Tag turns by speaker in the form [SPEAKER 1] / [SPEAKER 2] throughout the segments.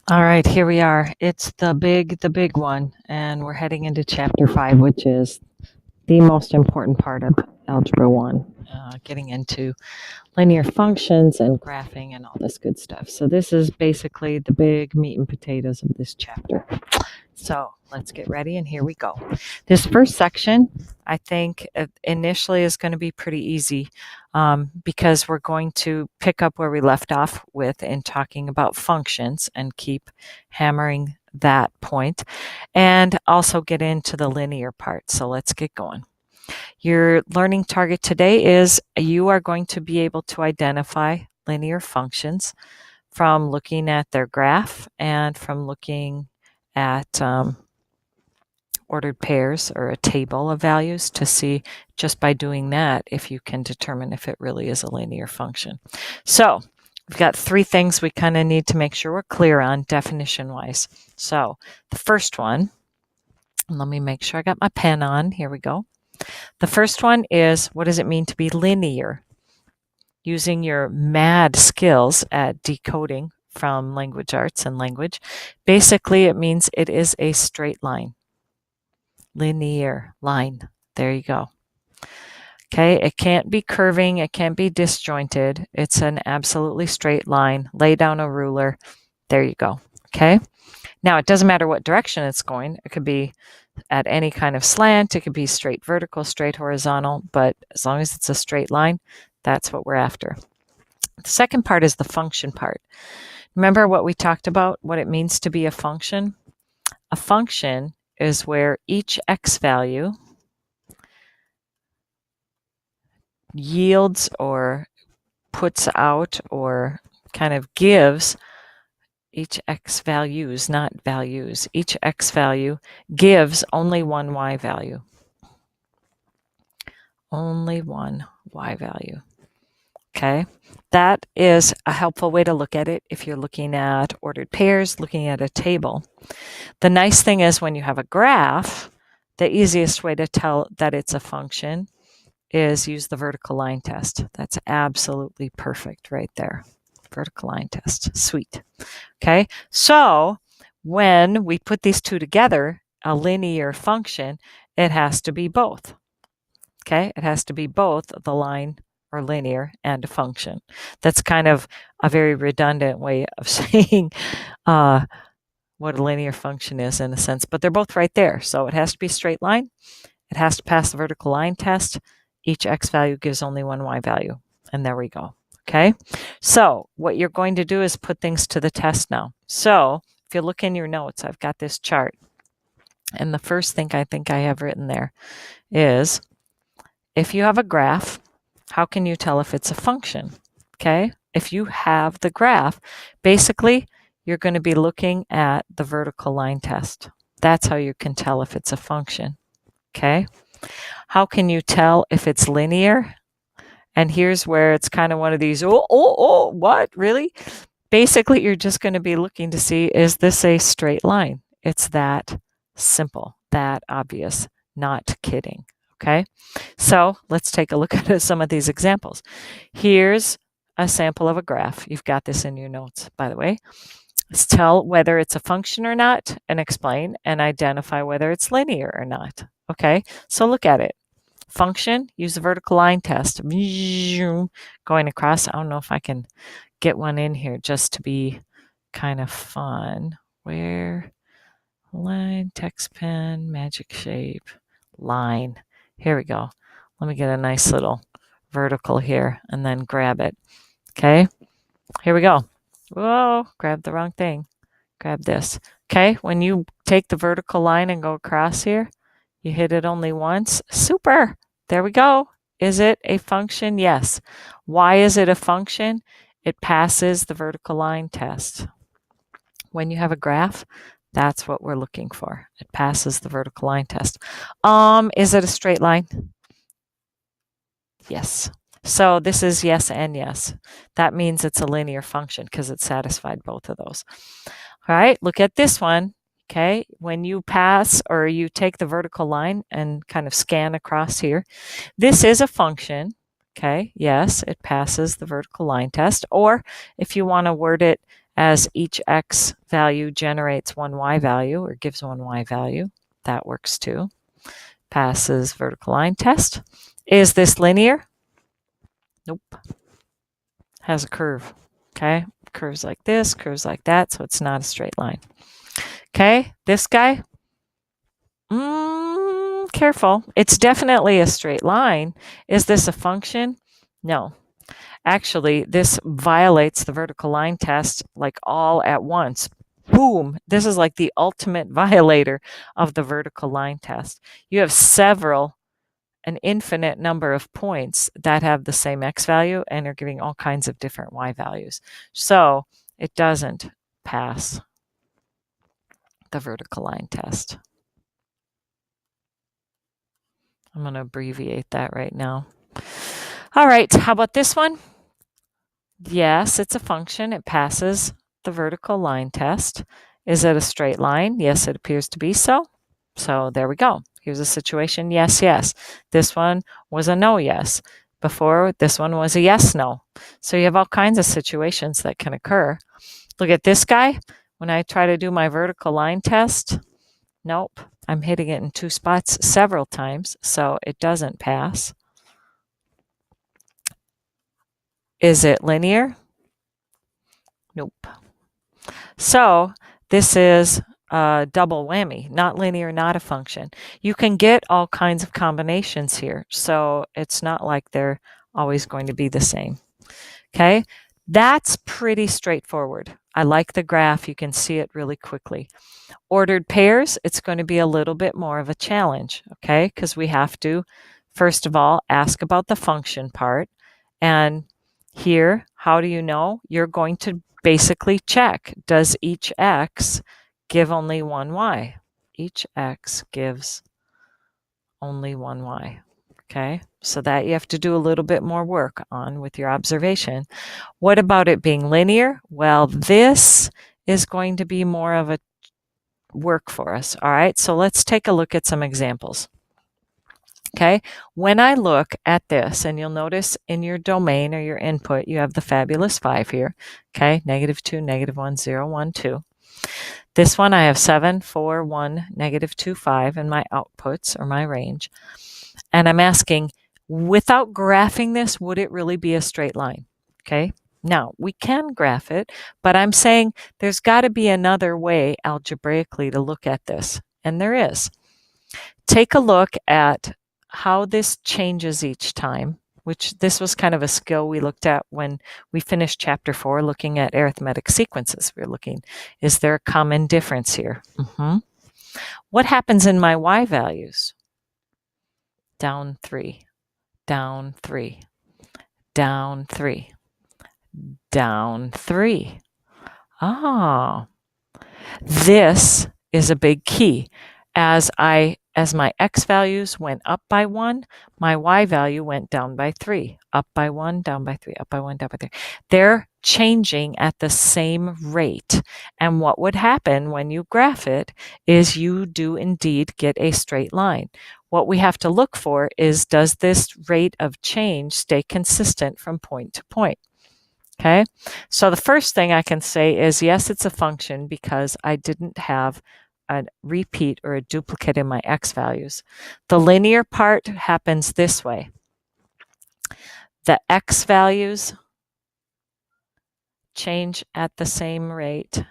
[SPEAKER 1] All right, here we are. It's the big one, and we're heading into chapter 5, which is the most important part of Algebra 1, getting into linear functions and graphing and all this good stuff. So this is basically the big meat and potatoes of this chapter. So let's get ready, and here we go. This first section, I think, initially is going to be pretty easy because we're going to pick up where we left off with in talking about functions and keep hammering that point, and also get into the linear part. So let's get going. Your learning target today is you are going to be able to identify linear functions from looking at their graph and from looking at ordered pairs or a table of values to see just by doing that if you can determine if it really is a linear function. So we've got 3 things we kind of need to make sure we're clear on definition wise. So the first one, let me make sure I got my pen on. Here we go. The first one is, what does it mean to be linear? Using your mad skills at decoding from language arts and language, basically it means it is a straight line. Linear line. There you go. Okay, it can't be curving, it can't be disjointed. It's an absolutely straight line. Lay down a ruler. There you go. Okay. Now, it doesn't matter what direction it's going. It could be at any kind of slant. It could be straight vertical, straight horizontal, but as long as it's a straight line, that's what we're after. The second part is the function part. Remember what we talked about, what it means to be a function? A function is where each x value yields or puts out or kind of gives each x values, not values, each x value gives only one y value. Only one y value. Okay, that is a helpful way to look at it if you're looking at ordered pairs, looking at a table. The nice thing is when you have a graph, the easiest way to tell that it's a function is use the vertical line test. That's absolutely perfect right there. Vertical line test. Sweet. Okay, so when we put these two together, a linear function, it has to be both. Okay, it has to be both the line or linear and a function. That's kind of a very redundant way of saying what a linear function is in a sense, but they're both right there. So it has to be a straight line. It has to pass the vertical line test. Each x value gives only one y value. And there we go. Okay. So what you're going to do is put things to the test now. So if you look in your notes, I've got this chart. And the first thing I think I have written there is, if you have a graph, how can you tell if it's a function? Okay. If you have the graph, basically you're going to be looking at the vertical line test. That's how you can tell if it's a function. Okay. How can you tell if it's linear? And here's where it's kind of one of these, what, really? Basically, you're just going to be looking to see, is this a straight line? It's that simple, that obvious, not kidding. Okay, so let's take a look at some of these examples. Here's a sample of a graph. You've got this in your notes, by the way. Let's tell whether it's a function or not and explain and identify whether it's linear or not. Okay, so look at it. Function, use the vertical line test. Going across. I don't know if I can get one in here just to be kind of fun. Where? Line, text pen, magic shape, line. Here we go. Let me get a nice little vertical here and then grab it. Okay, here we go. Whoa, grab the wrong thing. Grab this. Okay, when you take the vertical line and go across here, you hit it only once. Super. There we go. Is it a function? Yes. Why is it a function? It passes the vertical line test. When you have a graph, that's what we're looking for. It passes the vertical line test. Is it a straight line? Yes. So this is yes and yes. That means it's a linear function because it satisfied both of those. All right, look at this one. Okay, when you pass or you take the vertical line and kind of scan across here, this is a function. Okay, yes, it passes the vertical line test. Or if you want to word it as each x value generates one y value or gives one y value. That works too. Passes vertical line test. Is this linear? Nope. Has a curve. Okay, curves like this, curves like that, so it's not a straight line. Okay, this guy, careful. It's definitely a straight line. Is this a function? No. Actually, this violates the vertical line test like all at once. Boom! This is like the ultimate violator of the vertical line test. You have an infinite number of points that have the same x value and are giving all kinds of different y values. So it doesn't pass the vertical line test. I'm going to abbreviate that right now. All right, how about this one? Yes, it's a function. It passes the vertical line test. Is it a straight line? Yes, it appears to be so. So there we go. Here's a situation, yes, yes. This one was a no, yes. Before, this one was a yes, no. So you have all kinds of situations that can occur. Look at this guy. When I try to do my vertical line test, nope, I'm hitting it in two spots several times, so it doesn't pass. Is it linear? Nope. So this is a double whammy, not linear, not a function. You can get all kinds of combinations here, so it's not like they're always going to be the same. Okay, that's pretty straightforward. I like the graph. You can see it really quickly. Ordered pairs, it's going to be a little bit more of a challenge, okay, because we have to, first of all, ask about the function part. And here, how do you know? You're going to basically check, does each x give only one y? Each x gives only one y. Okay, so that you have to do a little bit more work on with your observation. What about it being linear? Well, this is going to be more of a work for us. All right, so let's take a look at some examples. Okay, when I look at this, and you'll notice in your domain or your input, you have the fabulous 5 here. Okay, -2, -1, 0, 1, 2. This one I have 7, 4, 1, -2, 5 in my outputs or my range. And I'm asking, without graphing this, would it really be a straight line? Okay, now we can graph it, but I'm saying there's got to be another way algebraically to look at this, and there is. Take a look at how this changes each time, which this was kind of a skill we looked at when we finished chapter 4, looking at arithmetic sequences. We were looking, is there a common difference here? What happens in my y values? Down 3, down 3, down 3, down 3. Ah, this is a big key. As my x values went up by 1, my y value went down by 3. Up by 1, down by 3, up by 1, down by 3. They're changing at the same rate. And what would happen when you graph it is you do indeed get a straight line. What we have to look for is, does this rate of change stay consistent from point to point? Okay, so the first thing I can say is, yes, it's a function because I didn't have a repeat or a duplicate in my x values. The linear part happens this way. The x values change at the same rate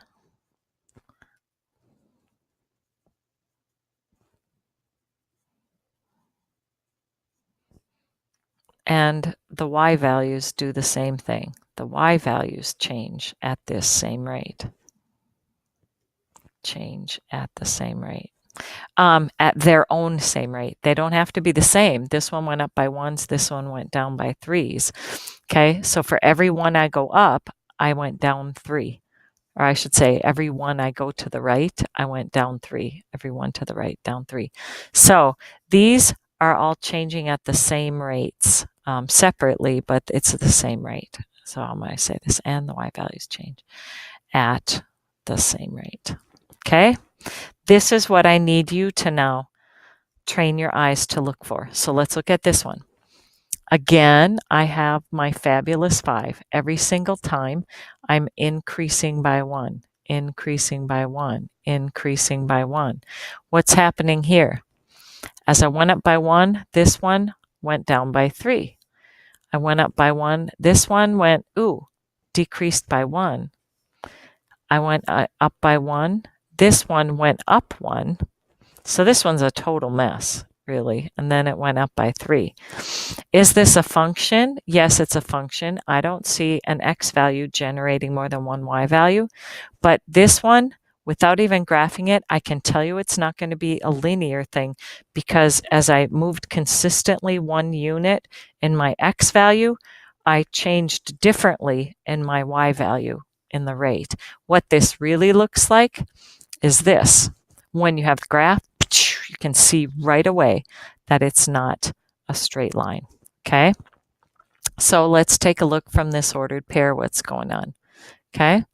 [SPEAKER 1] and the y values do the same thing. The y values change at this same rate. Change at the same rate. At their own same rate. They don't have to be the same. This one went up by 1s, this one went down by 3s. Okay, so for every one I go up, I went down 3. Or I should say, every one I go to the right, I went down 3. Every one to the right, down 3. So these are all changing at the same rates separately, but it's the same rate. So I'm going to say this, and the y values change at the same rate. Okay, this is what I need you to now train your eyes to look for. So let's look at this one. Again, I have my fabulous 5. Every single time I'm increasing by 1, increasing by 1, increasing by 1. What's happening here? As I went up by 1, this one went down by 3. I went up by 1. This one went, decreased by 1. I went up by 1. This one went up 1. So this one's a total mess, really. And then it went up by 3. Is this a function? Yes, it's a function. I don't see an x value generating more than one y value. But this one, without even graphing it, I can tell you it's not going to be a linear thing, because as I moved consistently 1 unit in my x value, I changed differently in my y value in the rate. What this really looks like is this. When you have the graph, you can see right away that it's not a straight line. Okay? So let's take a look from this ordered pair what's going on. Okay?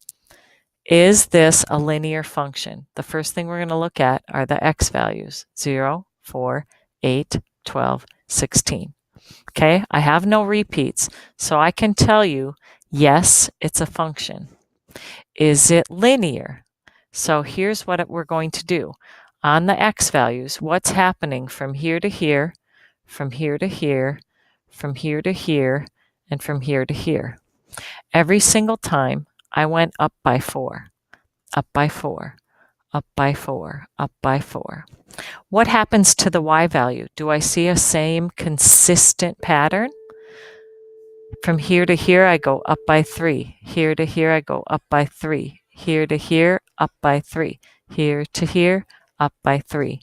[SPEAKER 1] Is this a linear function? The first thing we're going to look at are the x values, 0, 4, 8, 12, 16. Okay? I have no repeats, so I can tell you, yes, it's a function. Is it linear? So here's what we're going to do. On the x values, what's happening from here to here, from here to here, from here to here, and from here to here? Every single time I went up by 4, up by 4, up by 4, up by 4. What happens to the y value? Do I see a same consistent pattern? From here to here, I go up by 3. Here to here, I go up by 3. Here to here, up by 3. Here to here, up by 3.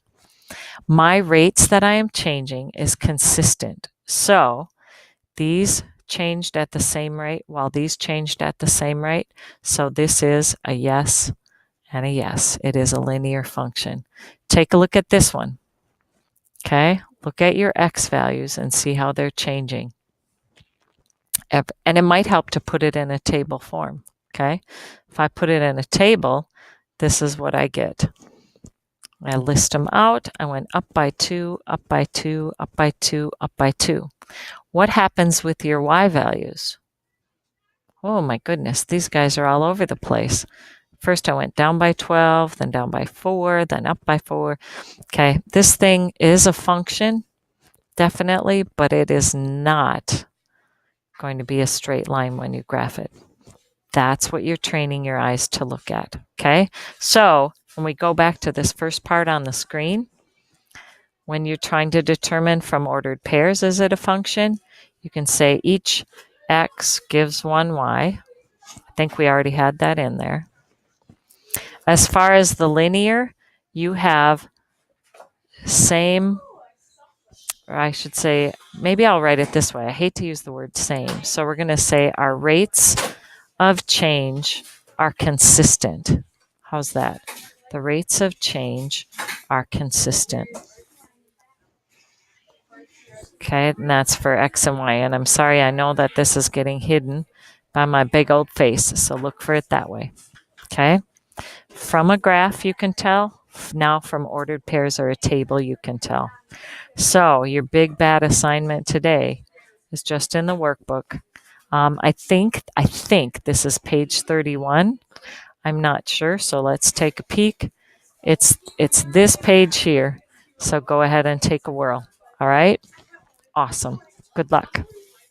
[SPEAKER 1] My rates that I am changing is consistent. So these changed at the same rate while these changed at the same rate. So this is a yes and a yes. It is a linear function. Take a look at this one. Okay, look at your x values and see how they're changing. And it might help to put it in a table form. Okay, if I put it in a table, this is what I get. I list them out. I went up by 2, up by 2, up by 2, up by 2. What happens with your y values? Oh my goodness, these guys are all over the place. First I went down by 12, then down by 4, then up by 4. Okay, this thing is a function, definitely, but it is not going to be a straight line when you graph it. That's what you're training your eyes to look at. Okay, so when we go back to this first part on the screen, when you're trying to determine from ordered pairs, is it a function? You can say each x gives one y. I think we already had that in there. As far as the linear, you have same, or I should say, maybe I'll write it this way. I hate to use the word same. So we're going to say our rates of change are consistent. How's that? The rates of change are consistent. Okay, and that's for x and y. And I'm sorry, I know that this is getting hidden by my big old face, so look for it that way. Okay, from a graph you can tell. Now from ordered pairs or a table you can tell. So your big bad assignment today is just in the workbook. I think this is page 31. I'm not sure, so let's take a peek. It's this page here. So go ahead and take a whirl. All right? Awesome. Good luck.